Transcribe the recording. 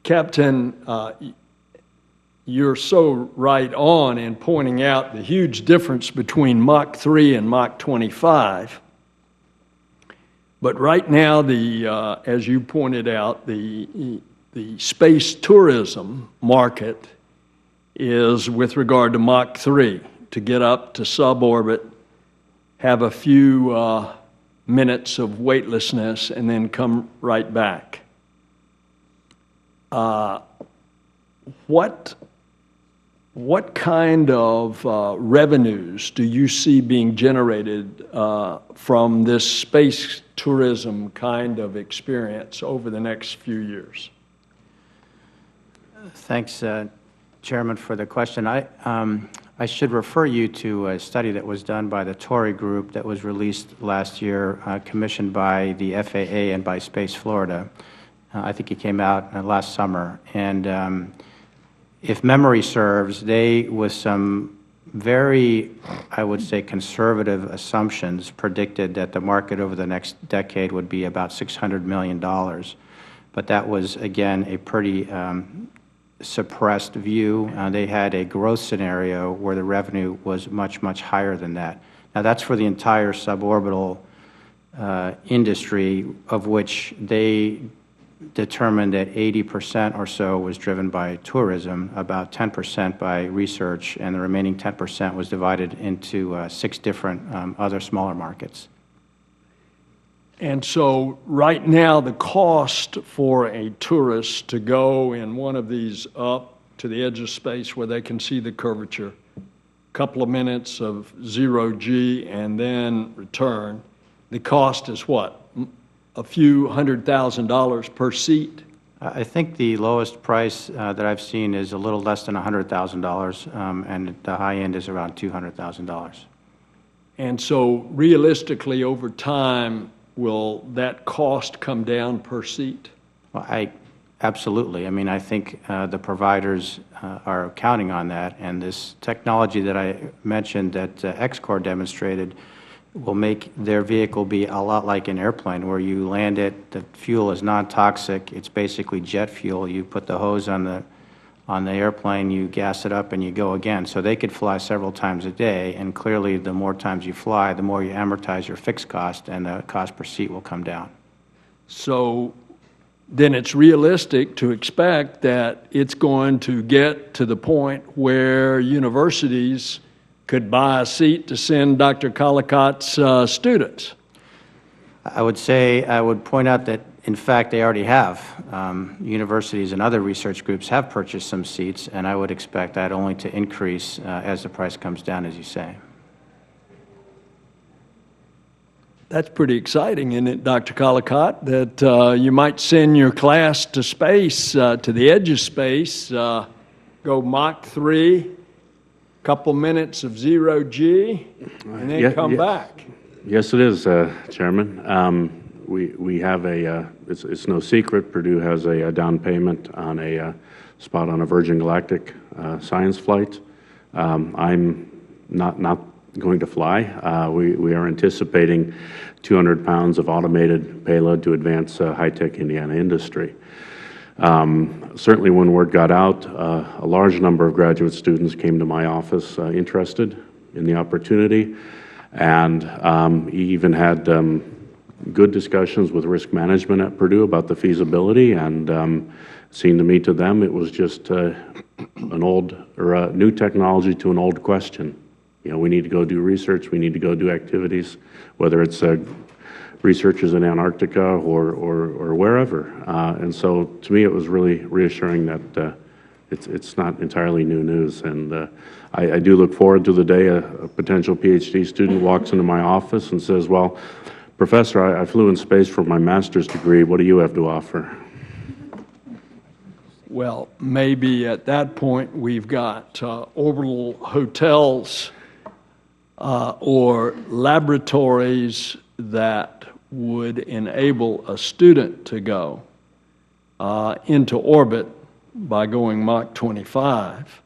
Captain, you're so right on in pointing out the huge difference between Mach 3 and Mach 25. But right now, as you pointed out, the space tourism market is with regard to Mach 3, to get up to suborbit, have a few minutes of weightlessness, and then come right back. What kind of revenues do you see being generated from this space tourism kind of experience over the next few years? Thanks, Chairman, for the question. I should refer you to a study that was done by the Torrey Group that was released last year, commissioned by the FAA and by Space Florida. I think it came out last summer. And if memory serves, they, with some very, I would say, conservative assumptions, predicted that the market over the next decade would be about $600 million. But that was, again, a pretty suppressed view. They had a growth scenario where the revenue was much, much higher than that. Now, that's for the entire suborbital industry, of which they determined that 80% or so was driven by tourism, about 10% by research, and the remaining 10% was divided into 6 different other smaller markets. And so right now, the cost for a tourist to go in one of these up to the edge of space where they can see the curvature, a couple of minutes of zero-G and then return, the cost is what? A few $100,000 per seat? I think the lowest price that I've seen is a little less than $100,000, and the high end is around $200,000. And so realistically, over time, will that cost come down per seat? Well, absolutely. I mean, I think the providers are counting on that, and this technology that I mentioned that XCOR demonstrated will make their vehicle be a lot like an airplane, where you land it, the fuel is non-toxic, it's basically jet fuel. You put the hose on the airplane, you gas it up, and you go again. So they could fly several times a day, and clearly the more times you fly, the more you amortize your fixed cost, and the cost per seat will come down. So then it's realistic to expect that it's going to get to the point where universities could buy a seat to send Dr. Collicott's students. I would point out that, in fact, they already have. Universities and other research groups have purchased some seats, and I would expect that only to increase as the price comes down, as you say. That's pretty exciting, isn't it, Dr. Collicott, that you might send your class to space, to the edge of space, go Mach 3, couple minutes of zero-G, and then come back. Yes, it is, Chairman. We have it's no secret, Purdue has a down payment on a spot on a Virgin Galactic science flight. I'm not going to fly. We are anticipating 200 pounds of automated payload to advance high-tech Indiana industry. Certainly when word got out, a large number of graduate students came to my office interested in the opportunity, and even had good discussions with risk management at Purdue about the feasibility, and seemed to me to them it was just an old or a new technology to an old question. You know, we need to go do research, we need to go do activities, whether it's researchers in Antarctica or wherever. And so to me it was really reassuring that it's not entirely new news. And I do look forward to the day a potential PhD student walks into my office and says, well, Professor, I flew in space for my master's degree, what do you have to offer? Well, maybe at that point we've got orbital hotels or laboratories that would enable a student to go into orbit by going Mach 25